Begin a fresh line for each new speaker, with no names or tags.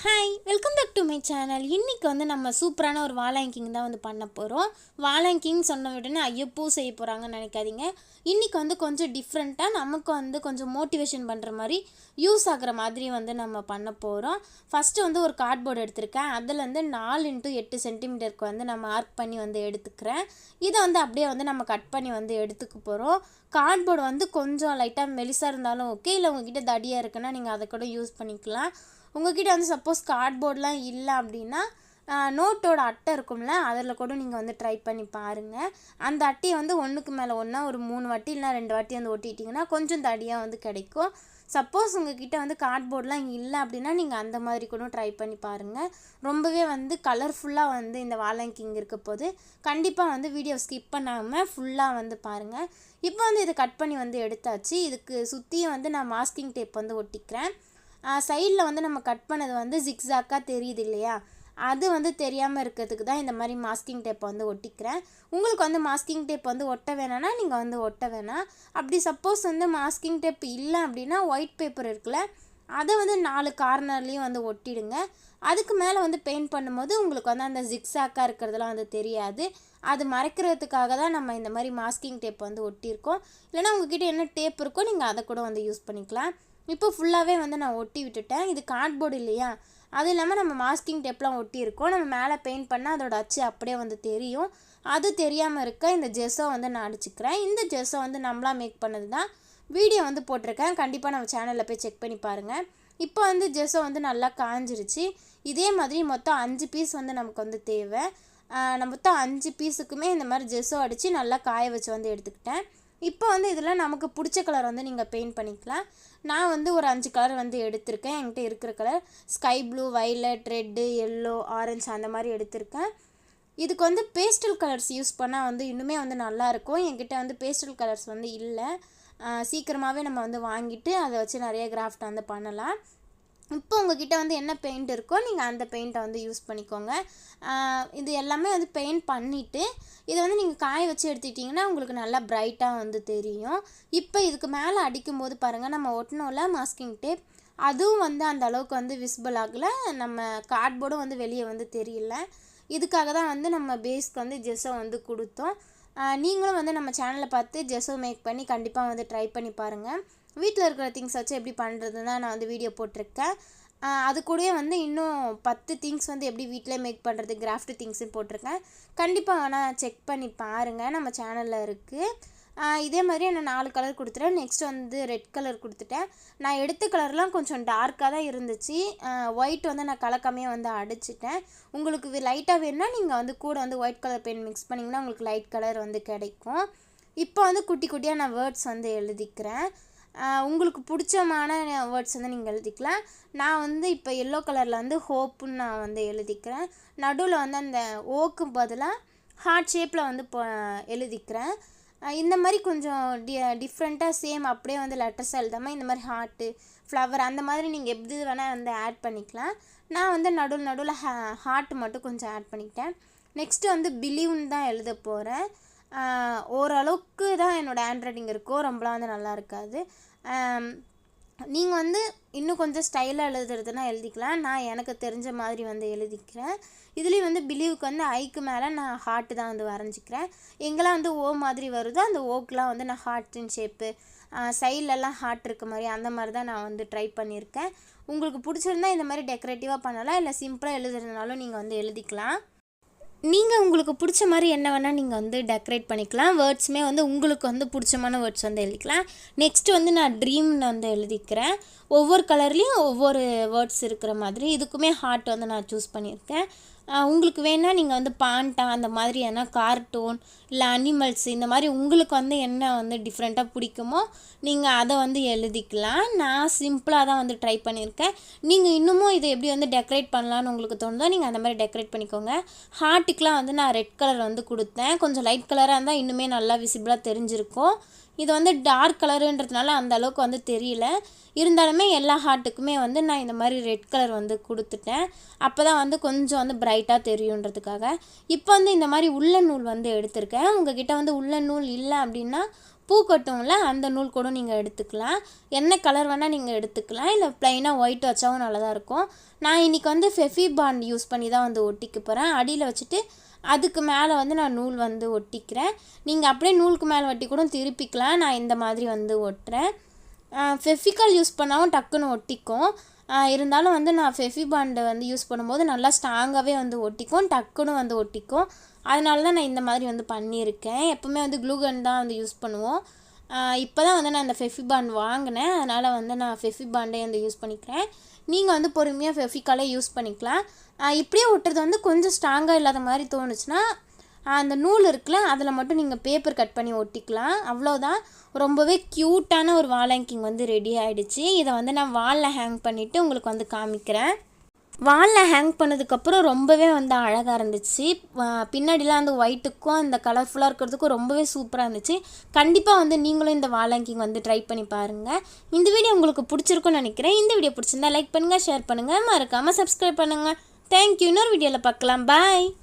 Hi welcome back to my channel. இன்றைக்கி வந்து நம்ம சூப்பரான ஒரு வால் ஹேங்கிங் தான் வந்து பண்ண போகிறோம். வால் ஹேங்கிங் சொன்ன உடனே ஐயோ பூ செய்ய போகிறாங்கன்னு நினைக்காதீங்க. இன்றைக்கி வந்து கொஞ்சம் டிஃப்ரெண்ட்டாக நமக்கு வந்து கொஞ்சம் மோட்டிவேஷன் பண்ணுற மாதிரி யூஸ் ஆகிற மாதிரி வந்து நம்ம பண்ண போகிறோம். ஃபஸ்ட்டு வந்து ஒரு கார்ட்போர்டு எடுத்திருக்கேன். அதில் வந்து 4x8 சென்டிமீட்டருக்கு வந்து நான் மார்க் பண்ணி வந்து எடுத்துக்கிறேன். இதை வந்து அப்படியே வந்து நம்ம கட் பண்ணி வந்து எடுத்துக்க போகிறோம். கார்ட்போர்டு வந்து கொஞ்சம் லைட்டாக மெலிசாக இருந்தாலும் ஓகே, இல்லை உங்ககிட்ட தடியாக இருக்குன்னா நீங்கள் அதை கூட யூஸ் பண்ணிக்கலாம். உங்கள்கிட்ட வந்து சப்போஸ் கார்ட்போர்ட்லாம் இல்லை அப்படின்னா நோட்டோட அட்டை இருக்கும்ல, அதில் கூட நீங்கள் வந்து ட்ரை பண்ணி பாருங்கள். அந்த அட்டையை வந்து ஒன்றுக்கு மேலே ஒன்றா ஒரு 3 வாட்டி இல்லை 2 வாட்டி வந்து ஒட்டிட்டிங்கன்னா கொஞ்சம் தடியாக வந்து கிடைக்கும். சப்போஸ் உங்கள்கிட்ட வந்து கார்ட்போர்ட்லாம் இல்லை அப்படின்னா நீங்கள் அந்த மாதிரி கூட ட்ரை பண்ணி பாருங்கள். ரொம்பவே வந்து கலர்ஃபுல்லாக வந்து இந்த வால் ஹேங்கிங் இருக்க போது கண்டிப்பாக வந்து வீடியோ ஸ்கிப் பண்ணாமல் ஃபுல்லாக வந்து பாருங்கள். இப்போ வந்து இதை கட் பண்ணி வந்து எடுத்தாச்சு. இதுக்கு சுற்றியும் வந்து நான் மாஸ்கிங் டேப் வந்து ஒட்டிக்கிறேன். சைடில் வந்து நம்ம கட் பண்ணது வந்து ஜிக்ஸாக்காக தெரியுது இல்லையா, அது வந்து தெரியாமல் இருக்கிறதுக்கு தான் இந்த மாதிரி மாஸ்கிங் டேப்பை வந்து ஒட்டிக்கிறேன். உங்களுக்கு வந்து மாஸ்கிங் டேப் வந்து ஒட்ட வேணான்னா நீங்கள் வந்து ஒட்ட வேணாம். அப்படி சப்போஸ் வந்து மாஸ்கிங் டேப் இல்லை அப்படின்னா ஒயிட் பேப்பர் இருக்குல்ல, அதை வந்து 4 கார்னர்லேயும் வந்து ஒட்டிடுங்க. அதுக்கு மேலே வந்து பெயிண்ட் பண்ணும்போது உங்களுக்கு வந்து அந்த ஜிக்ஸாக்காக இருக்கிறதுலாம் வந்து தெரியாது. அது மறைக்கிறதுக்காக தான் நம்ம இந்த மாதிரி மாஸ்கிங் டேப் வந்து ஒட்டியிருக்கோம். இல்லைனா உங்ககிட்ட என்ன டேப் இருக்கோ நீங்கள் அதை கூட வந்து யூஸ் பண்ணிக்கலாம். இப்போ ஃபுல்லாகவே வந்து நான் ஒட்டி விட்டுட்டேன். இது கார்ட்போர்டு இல்லையா, அது இல்லாமல் நம்ம மாஸ்கிங் டேப்லாம் ஒட்டியிருக்கோம். நம்ம மேலே பெயிண்ட் பண்ணால் அதோட அச்சு அப்படியே வந்து தெரியும். அது தெரியாமல் இருக்க இந்த ஜெஸ்ஸோ வந்து நான் அடிச்சுக்கிறேன். இந்த ஜெஸ்ஸோ வந்து நம்மளாக மேக் பண்ணது தான். வீடியோ வந்து போட்டிருக்கேன், கண்டிப்பாக நம்ம சேனலில் போய் செக் பண்ணி பாருங்கள். இப்போ வந்து ஜெஸ்ஸோ வந்து நல்லா காஞ்சிருச்சு. இதே மாதிரி மொத்தம் 5 பீஸ் வந்து நமக்கு வந்து தேவை. நம்ம மொத்தம் 5 பீஸுக்குமே இந்த மாதிரி ஜெஸ்ஸோ அடித்து நல்லா காய வச்சு வந்து எடுத்துக்கிட்டேன். இப்போ வந்து இதில் நமக்கு பிடிச்ச கலர் வந்து நீங்கள் பெயிண்ட் பண்ணிக்கலாம். நான் வந்து ஒரு 5 கலர் வந்து எடுத்திருக்கேன். என்கிட்ட இருக்கிற colour sky blue, violet, red, yellow, orange அந்த மாதிரி எடுத்திருக்கேன். இதுக்கு வந்து பேஸ்டல் கலர்ஸ் யூஸ் பண்ணால் வந்து இன்னுமே வந்து நல்லாயிருக்கும். என்கிட்ட வந்து பேஸ்டல் கலர்ஸ் வந்து இல்லை. சீக்கிரமாகவே நம்ம வந்து வாங்கிட்டு அதை வச்சு நிறைய கிராஃப்ட் வந்து பண்ணலாம். இப்போ உங்கள்கிட்ட வந்து என்ன பெயிண்ட் இருக்கோ நீங்கள் அந்த பெயிண்ட்டை வந்து யூஸ் பண்ணிக்கோங்க. இது எல்லாமே வந்து பெயிண்ட் பண்ணிவிட்டு இதை வந்து நீங்கள் காய வச்சு எடுத்துக்கிட்டிங்கன்னா உங்களுக்கு நல்லா பிரைட்டாக வந்து தெரியும். இப்போ இதுக்கு மேலே அடிக்கும்போது பாருங்கள், நம்ம ஒட்டினோம்ல மாஸ்கிங் டேப், அதுவும் வந்து அந்த அளவுக்கு வந்து விசிபிள் ஆகலை. நம்ம கார்ட்போர்டும் வந்து வெளியே வந்து தெரியல. இதுக்காக தான் வந்து நம்ம பேஸ்க்கு வந்து ஜெஸ்ஸோ வந்து கொடுத்தோம். நீங்களும் வந்து நம்ம சேனலை பார்த்து ஜெஸ்ஸோ மேக் பண்ணி கண்டிப்பாக வந்து ட்ரை பண்ணி பாருங்கள். வீட்டில் இருக்கிற திங்ஸ் வச்சு எப்படி பண்ணுறதுன்னு நான் வந்து வீடியோ போட்டிருக்கேன். அது கூடயே வந்து இன்னும் 10 திங்ஸ் வந்து எப்படி வீட்டிலே மேக் பண்ணுறது கிராஃப்ட் திங்ஸும் போட்டிருக்கேன். கண்டிப்பாக வேணால் செக் பண்ணி பாருங்கள், நம்ம சேனலில் இருக்குது. இதே மாதிரி நான் 4 கலர் கொடுத்துட்டேன். நெக்ஸ்ட் வந்து ரெட் கலர் கொடுத்துட்டேன். நான் எடுத்த கலர்லாம் கொஞ்சம் டார்க்காக தான் இருந்துச்சு. ஒயிட் வந்து நான் கலக்காமையாக வந்து அடிச்சிட்டேன். உங்களுக்கு லைட்டாக வேணுன்னா நீங்கள் வந்து கூட வந்து ஒயிட் கலர் பெயிண்ட் மிக்ஸ் பண்ணிங்கன்னா உங்களுக்கு லைட் கலர் வந்து கிடைக்கும். இப்போ வந்து குட்டி குட்டியாக நான் வேர்ட்ஸ் வந்து எழுதிக்கிறேன். உங்களுக்கு பிடிச்சமான வேர்ட்ஸ் வந்து நீங்கள் எழுதிக்கலாம். நான் வந்து இப்போ எல்லோ கலரில் வந்து ஹோப்புன்னு நான் வந்து எழுதிக்கிறேன். நடுவில் வந்து அந்த ஓக்கு பதிலாக ஹார்ட் ஷேப்பில் வந்து எழுதிக்கிறேன். இந்த மாதிரி கொஞ்சம் டிஃப்ரெண்ட்டாக சேம் அப்படியே வந்து லெட்டர்ஸ் எழுதாமல் இந்த மாதிரி ஹார்ட்டு, ஃப்ளவர் அந்த மாதிரி நீங்கள் எப்படி வேணால் வந்து ஆட் பண்ணிக்கலாம். நான் வந்து நடுவில் ஹார்ட் மட்டும் கொஞ்சம் ஆட் பண்ணிக்கிட்டேன். நெக்ஸ்ட்டு வந்து பிலீவ்னு தான் எழுத போகிறேன். ஓரளவுக்கு தான் என்னோடய ஹேண்ட் ரைட்டிங் இருக்கும், ரொம்பலாம் வந்து நல்லா இருக்காது. நீங்கள் வந்து இன்னும் கொஞ்சம் ஸ்டைலாக எழுதுறதுனா எழுதிக்கலாம். நான் எனக்கு தெரிஞ்ச மாதிரி வந்து எழுதிக்கிறேன். இதுலேயும் வந்து பிலீவுக்கு வந்து ஐக்கு மேலே நான் ஹார்ட்டு தான் வந்து வரைஞ்சிக்கிறேன். எங்கெல்லாம் வந்து ஓ மாதிரி வருதோ அந்த ஓக்கெலாம் வந்து நான் ஹார்ட்டின் ஷேப்பு, சைட்லலாம் ஹார்ட் இருக்க மாதிரி அந்த மாதிரி தான் நான் வந்து ட்ரை பண்ணியிருக்கேன். உங்களுக்கு பிடிச்சிருந்தா இந்த மாதிரி டெக்கரேட்டிவாக பண்ணலாம், இல்லை சிம்பிளாக எழுதுறதுனாலும் நீங்கள் வந்து எழுதிக்கலாம். நீங்கள் உங்களுக்கு பிடிச்ச மாதிரி என்ன வேணால் நீங்கள் வந்து டெக்கரேட் பண்ணிக்கலாம். வேர்ட்ஸுமே வந்து உங்களுக்கு வந்து பிடிச்சமான வேர்ட்ஸ் வந்து எழுதிக்கலாம். நெக்ஸ்ட்டு வந்து நான் ட்ரீம்னு வந்து எழுதிக்கிறேன். ஒவ்வொரு கலர்லேயும் ஒவ்வொரு வேர்ட்ஸ் இருக்கிற மாதிரி இதுக்குமே ஹார்ட் வந்து நான் சூஸ் பண்ணியிருக்கேன். உங்களுக்கு வேணால் நீங்கள் வந்து பாண்டா அந்த மாதிரி என்ன கார்ட்டூன் இல்லை அனிமல்ஸ் இந்த மாதிரி உங்களுக்கு வந்து என்ன வந்து டிஃப்ரெண்ட்டாக பிடிக்குமோ நீங்கள் அதை வந்து எழுதிக்கலாம். நான் சிம்பிளாக தான் வந்து ட்ரை பண்ணியிருக்கேன். நீங்கள் இன்னமும் இதை எப்படி வந்து டெக்கரேட் பண்ணலான்னு உங்களுக்கு தோணுதோ நீங்கள் அந்த மாதிரி டெக்கரேட் பண்ணிக்கோங்க. ஹார்ட்டுக்கெலாம் வந்து நான் ரெட் கலர் வந்து கொடுத்தேன். கொஞ்சம் லைட் கலராக இருந்தால் இன்னுமே நல்லா விசிபிளாக தெரிஞ்சிருக்கும். இது வந்து டார்க் கலருன்றதுனால அந்த அளவுக்கு வந்து தெரியல. இருந்தாலுமே எல்லா ஹார்ட்டுக்குமே வந்து நான் இந்த மாதிரி ரெட் கலர் வந்து கொடுத்துட்டேன். அப்போ தான் வந்து கொஞ்சம் வந்து பிரைட்டாக தெரியுன்றதுக்காக. இப்போ வந்து இந்த மாதிரி உல்லன் நூல் வந்து எடுத்திருக்கேன். உங்கள்கிட்ட வந்து உல்லன் நூல் இல்லை அப்படின்னா பூ கட்டும்ல அந்த நூல் கூட நீங்கள் எடுத்துக்கலாம். என்ன கலர் வேணால் நீங்கள் எடுத்துக்கலாம், இல்லை ப்ளைனாக ஒயிட் வச்சாவும் நல்லா தான் இருக்கும். நான் இன்றைக்கி வந்து ஃபெஃபி பாண்ட் யூஸ் பண்ணி தான் வந்து ஒட்டிக்க போகிறேன். அடியில் வச்சுட்டு அதுக்கு மேலே வந்து நான் நூல் வந்து ஒட்டிக்கிறேன். நீங்கள் அப்படியே நூலுக்கு மேலே ஒட்டி கூட திருப்பிக்கலாம். நான் இந்த மாதிரி வந்து ஒட்டுறேன். ஃபெஃபிகால் யூஸ் பண்ணாலும் டக்குன்னு ஒட்டிக்கும். இருந்தாலும் வந்து நான் ஃபெஃபி பாண்டை வந்து யூஸ் பண்ணும்போது நல்லா ஸ்ட்ராங்காகவே வந்து ஒட்டிக்கும், டக்குன்னு வந்து ஒட்டிக்கும். அதனால தான் நான் இந்த மாதிரி வந்து பண்ணியிருக்கேன். எப்போவுமே வந்து க்ளூகன் தான் வந்து யூஸ் பண்ணுவோம். இப்போ தான் வந்து நான் இந்த ஃபெஃபி பாண்ட் வாங்கினேன். அதனால் வந்து நான் ஃபெஃபி பாண்டே வந்து யூஸ் பண்ணிக்கிறேன். நீங்கள் வந்து பொறுமையாக ஃபெஃபிகாலே யூஸ் பண்ணிக்கலாம். இப்படியே ஒட்டுறது வந்து கொஞ்சம் ஸ்ட்ராங்காக இல்லாத மாதிரி தோணுச்சுன்னா அந்த நூல் இருக்குல்ல அதில் மட்டும் நீங்கள் பேப்பர் கட் பண்ணி ஒட்டிக்கலாம். அவ்வளோதான். ரொம்பவே க்யூட்டான ஒரு வால் ஹேங்கிங் வந்து ரெடி ஆகிடுச்சு. இதை வந்து நான் வாலில் ஹேங் பண்ணிவிட்டு உங்களுக்கு வந்து காமிக்கிறேன். வாலில் ஹேங் பண்ணதுக்கப்புறம் ரொம்பவே வந்து அழகாக இருந்துச்சு. பின்னாடிலாம் அந்த ஒயிட்டுக்கும் இந்த கலர்ஃபுல்லாக இருக்கிறதுக்கும் ரொம்பவே சூப்பராக இருந்துச்சு. கண்டிப்பாக வந்து நீங்களும் இந்த வால் ஹேங்கிங் வந்து ட்ரை பண்ணி பாருங்கள். இந்த வீடியோ உங்களுக்கு பிடிச்சிருக்குன்னு நினைக்கிறேன். இந்த வீடியோ பிடிச்சிருந்தா லைக் பண்ணுங்கள், ஷேர் பண்ணுங்கள், மறக்காமல் சப்ஸ்கிரைப் பண்ணுங்கள். தேங்க்யூ. இன்னொரு வீடியோவில் பார்க்கலாம். பாய்.